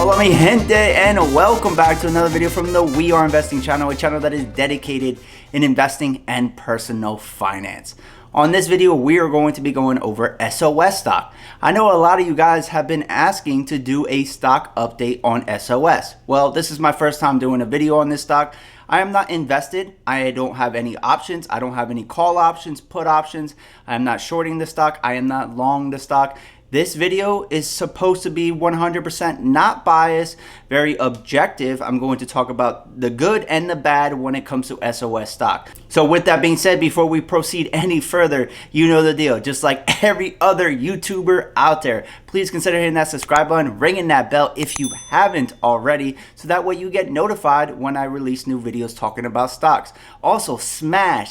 Hola mi gente, and welcome back to another video from the We Are Investing channel, a channel that is dedicated in investing and personal finance. On this video, we are going to be going over SOS stock. I know a lot of you guys have been asking to do a stock update on SOS. Well, this is my first time doing a video on this stock. I am not invested. I don't have any options. I don't have any call options, put options. I am not shorting the stock. I am not long the stock. This video is supposed to be 100% not biased, very objective. I'm going to talk about the good and the bad when it comes to SOS stock. So with that being said, before we proceed any further, you know the deal. Just like every other YouTuber out there, please consider hitting that subscribe button, ringing that bell if you haven't already, so that way you get notified when I release new videos talking about stocks. Also, smack,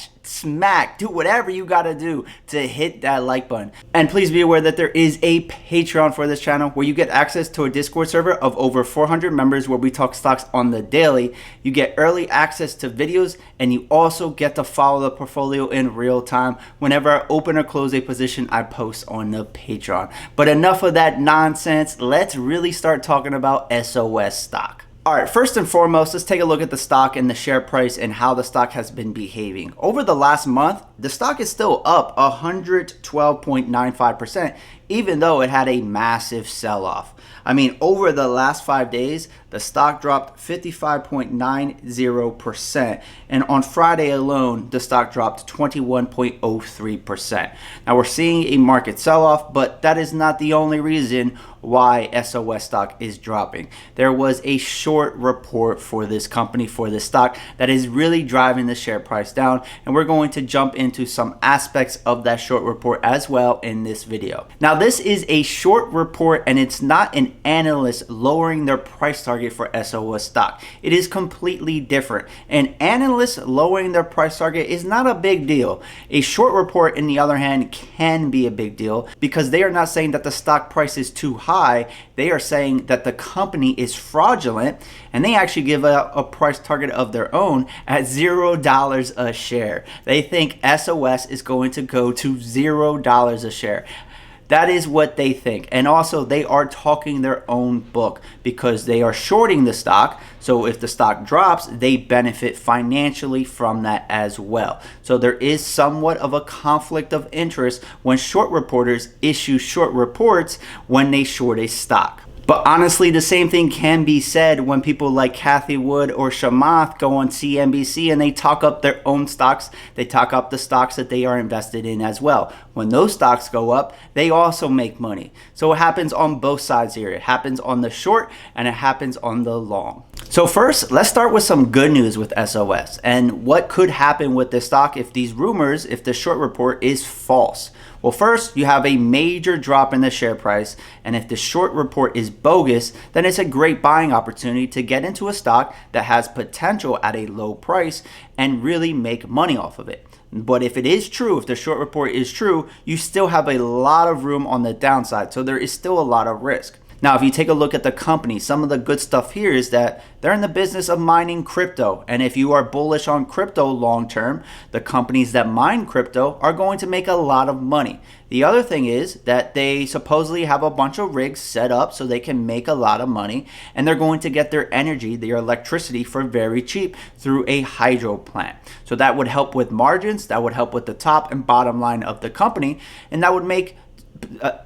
do whatever you gotta do to hit that like button. And please be aware that there is a Patreon for this channel where you get access to a Discord server of over 400 members where we talk stocks on the daily. You get early access to videos, and you also get to follow the portfolio in real time whenever I open or close a position I post on the Patreon. But enough of that nonsense. Let's really start talking about SOS stock. All right, first and foremost, let's take a look at the stock and the share price and how the stock has been behaving. Over the last month, the stock is still up 112.95%, even though it had a massive sell-off. I mean, over the last 5 days, the stock dropped 55.90%. And on Friday alone, the stock dropped 21.03%. Now, we're seeing a market sell-off, but that is not the only reason why SOS stock is dropping. There was a short report for this company, for this stock, that is really driving the share price down. And we're going to jump into some aspects of that short report as well in this video. Now, this is a short report, and it's not an analyst lowering their price target for SOS stock. It is completely different. An analyst lowering their price target is not a big deal. A short report, on the other hand, can be a big deal because they are not saying that the stock price is too high. They are saying that the company is fraudulent, and they actually give a price target of their own at $0 a share. They think SOS is going to go to $0 a share. That is what they think. And also, they are talking their own book because they are shorting the stock. So if the stock drops, they benefit financially from that as well. So there is somewhat of a conflict of interest when short reporters issue short reports when they short a stock. But honestly, the same thing can be said when people like Cathie Wood or Chamath go on CNBC and they talk up their own stocks. They talk up the stocks that they are invested in as well. When those stocks go up, they also make money. So it happens on both sides here. It happens on the short and it happens on the long. So first, let's start with some good news with SOS and what could happen with this stock if these rumors, if the short report is false. Well, first, you have a major drop in the share price, and if the short report is bogus, then it's a great buying opportunity to get into a stock that has potential at a low price and really make money off of it. But if it is true, if the short report is true, you still have a lot of room on the downside, so there is still a lot of risk. Now, if you take a look at the company, some of the good stuff here is that they're in the business of mining crypto. And if you are bullish on crypto long term, the companies that mine crypto are going to make a lot of money. The other thing is that they supposedly have a bunch of rigs set up so they can make a lot of money. And they're going to get their energy, their electricity for very cheap through a hydro plant. So that would help with margins. That would help with the top and bottom line of the company. And that would make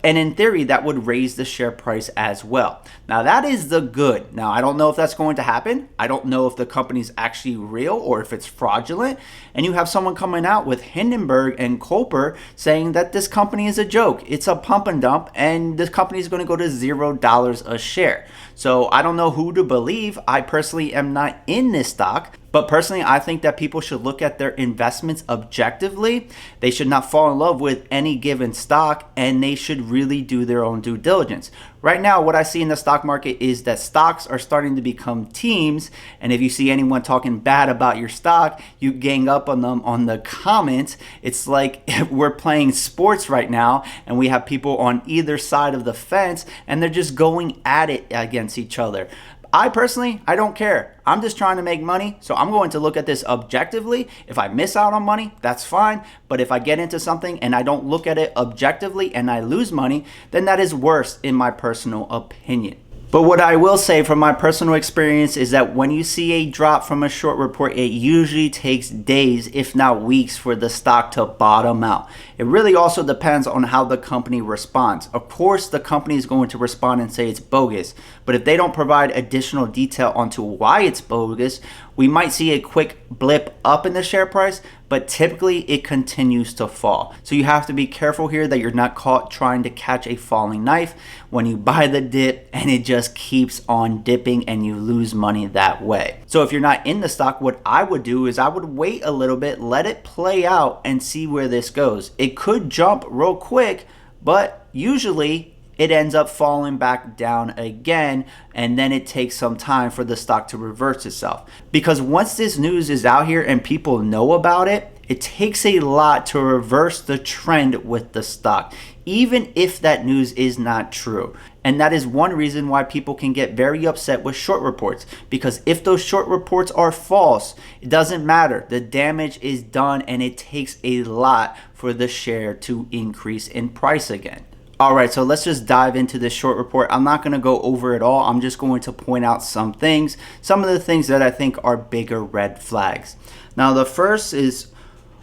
and in theory, that would raise the share price as well. Now, that is the good. Now, I don't know if that's going to happen. I don't know if the company's actually real or if it's fraudulent. And you have someone coming out with Hindenburg and Kolper saying that this company is a joke. It's a pump and dump, and this company is going to go to $0 a share. So I don't know who to believe. I personally am not in this stock. But personally, I think that people should look at their investments objectively. They should not fall in love with any given stock, and they should really do their own due diligence. Right now, what I see in the stock market is that stocks are starting to become teams. And if you see anyone talking bad about your stock, you gang up on them on the comments. It's like we're playing sports right now, and we have people on either side of the fence, and they're just going at it against each other. I personally, I don't care. I'm just trying to make money, so I'm going to look at this objectively. If I miss out on money, that's fine. But if I get into something and I don't look at it objectively and I lose money, then that is worse in my personal opinion. But what I will say from my personal experience is that when you see a drop from a short report, it usually takes days, if not weeks, for the stock to bottom out. It really also depends on how the company responds. Of course, the company is going to respond and say it's bogus, but if they don't provide additional detail onto why it's bogus, we might see a quick blip up in the share price, but typically it continues to fall. So you have to be careful here that you're not caught trying to catch a falling knife when you buy the dip and it just keeps on dipping and you lose money that way. So if you're not in the stock, what I would do is I would wait a little bit, let it play out and see where this goes. It could jump real quick, but usually it ends up falling back down again, and then it takes some time for the stock to reverse itself. Because once this news is out here and people know about it, it takes a lot to reverse the trend with the stock, even if that news is not true. And that is one reason why people can get very upset with short reports, because if those short reports are false, it doesn't matter. The damage is done, and it takes a lot for the share to increase in price again. Alright, so let's just dive into this short report. I'm not going to go over it all. I'm just going to point out some things, some of the things that I think are bigger red flags. Now, the first is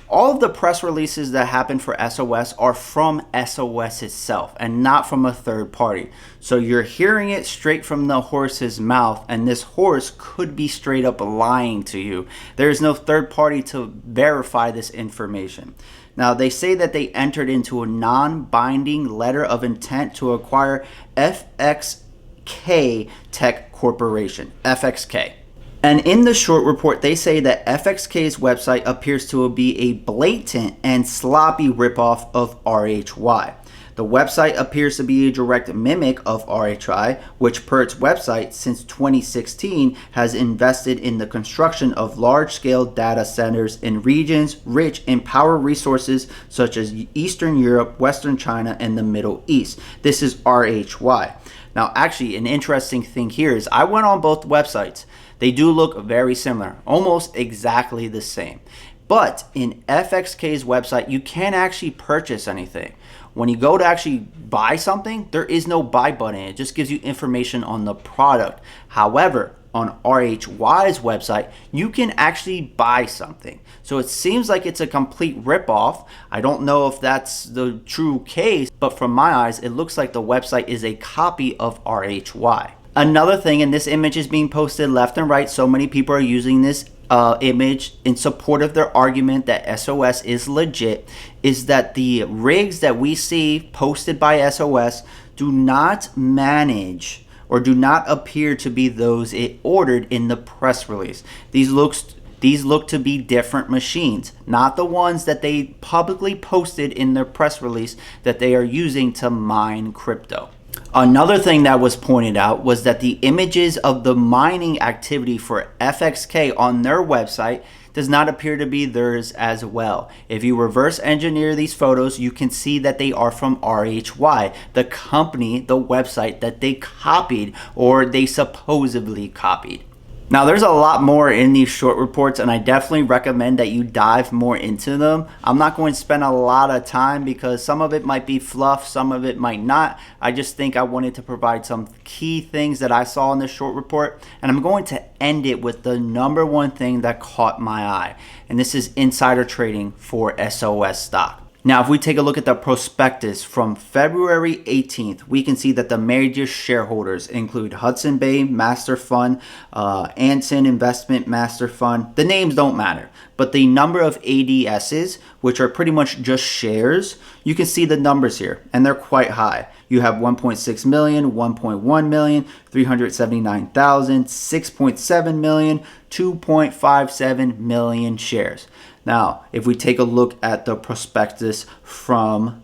all of the press releases that happen for SOS are from SOS itself and not from a third party. So you're hearing it straight from the horse's mouth, and this horse could be straight up lying to you. There is no third party to verify this information. Now, they say that they entered into a non-binding letter of intent to acquire FXK Tech Corporation, FXK. And in the short report, they say that FXK's website appears to be a blatant and sloppy ripoff of RHY. The website appears to be a direct mimic of RHI, which per its website since 2016 has invested in the construction of large-scale data centers in regions rich in power resources such as Eastern Europe, Western China, and the Middle East. This is RHY. Now, actually, an interesting thing here is I went on both websites. They do look very similar, almost exactly the same. But in FXK's website, you can't actually purchase anything. When you go to actually buy something, there is no buy button. It just gives you information on the product. However, on RHY's website, you can actually buy something. So it seems like it's a complete ripoff. I don't know if that's the true case, but from my eyes, it looks like the website is a copy of RHY. Another thing, and this image is being posted left and right, so many people are using this image in support of their argument that SOS is legit, is that the rigs that we see posted by SOS do not manage or do not appear to be those it ordered in the press release. These look to be different machines, not the ones that they publicly posted in their press release that they are using to mine crypto. Another thing that was pointed out was that the images of the mining activity for FXK on their website does not appear to be theirs as well. If you reverse engineer these photos, you can see that they are from RHY, the company, the website that they copied or they supposedly copied. Now, there's a lot more in these short reports, and I definitely recommend that you dive more into them. I'm not going to spend a lot of time because some of it might be fluff, some of it might not. I just think I wanted to provide some key things that I saw in this short report, and I'm going to end it with the number one thing that caught my eye, and this is insider trading for SOS stock. Now, if we take a look at the prospectus from February 18th, we can see that the major shareholders include Hudson Bay Master Fund, Anson Investment Master Fund. The names don't matter, but the number of ADSs, which are pretty much just shares, you can see the numbers here, and they're quite high. You have 1.6 million, 1.1 million, 379,000, 6.7 million, 2.57 million shares. Now, if we take a look at the prospectus from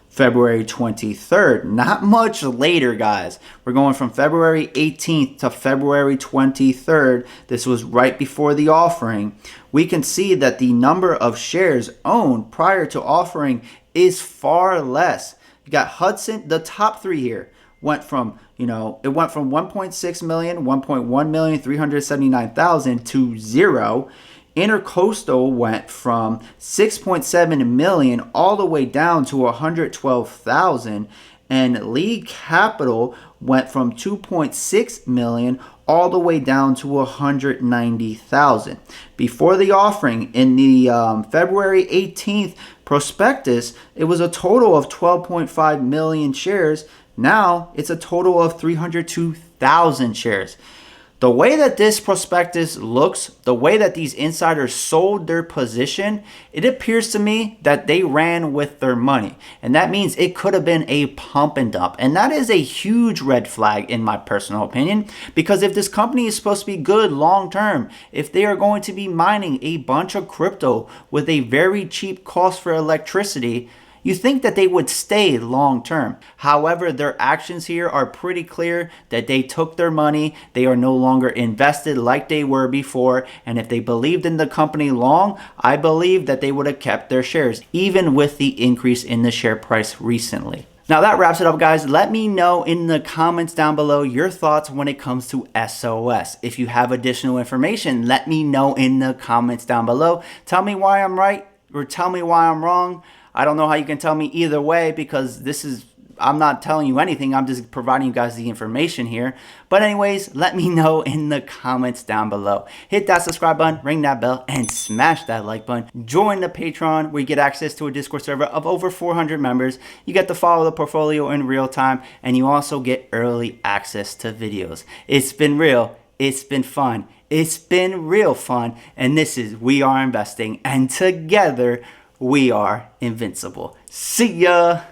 February 23rd, not much later, guys. We're going from February 18th to February 23rd. This was right before the offering. We can see that the number of shares owned prior to offering is far less. You got Hudson, the top three here went from, it went from 1.6 million, 1.1 million, 379,000 to 0. Intercoastal went from 6.7 million all the way down to 112,000, and Lead Capital went from 2.6 million all the way down to 190,000. Before the offering in the February 18th prospectus, it was a total of 12.5 million shares. Now it's a total of 302,000 shares. The way that this prospectus looks, the way that these insiders sold their position, it appears to me that they ran with their money. And that means it could have been a pump and dump. And that is a huge red flag in my personal opinion, because if this company is supposed to be good long term, if they are going to be mining a bunch of crypto with a very cheap cost for electricity, you think that they would stay long term. However, their actions here are pretty clear that they took their money. They are no longer invested like they were before. And if they believed in the company long, I believe that they would have kept their shares, even with the increase in the share price recently. Now that wraps it up, guys. Let me know in the comments down below your thoughts when it comes to SOS. If you have additional information, let me know in the comments down below. Tell me why I'm right or tell me why I'm wrong. I don't know how you can tell me either way, because I'm not telling you anything. I'm just providing you guys the information here. But anyways, let me know in the comments down below. Hit that subscribe button, ring that bell, and smash that like button. Join the Patreon where you get access to a Discord server of over 400 members. You get to follow the portfolio in real time, and you also get early access to videos. It's been real. It's been fun. It's been real fun. And this is We Are Investing. And together, we are invincible. See ya!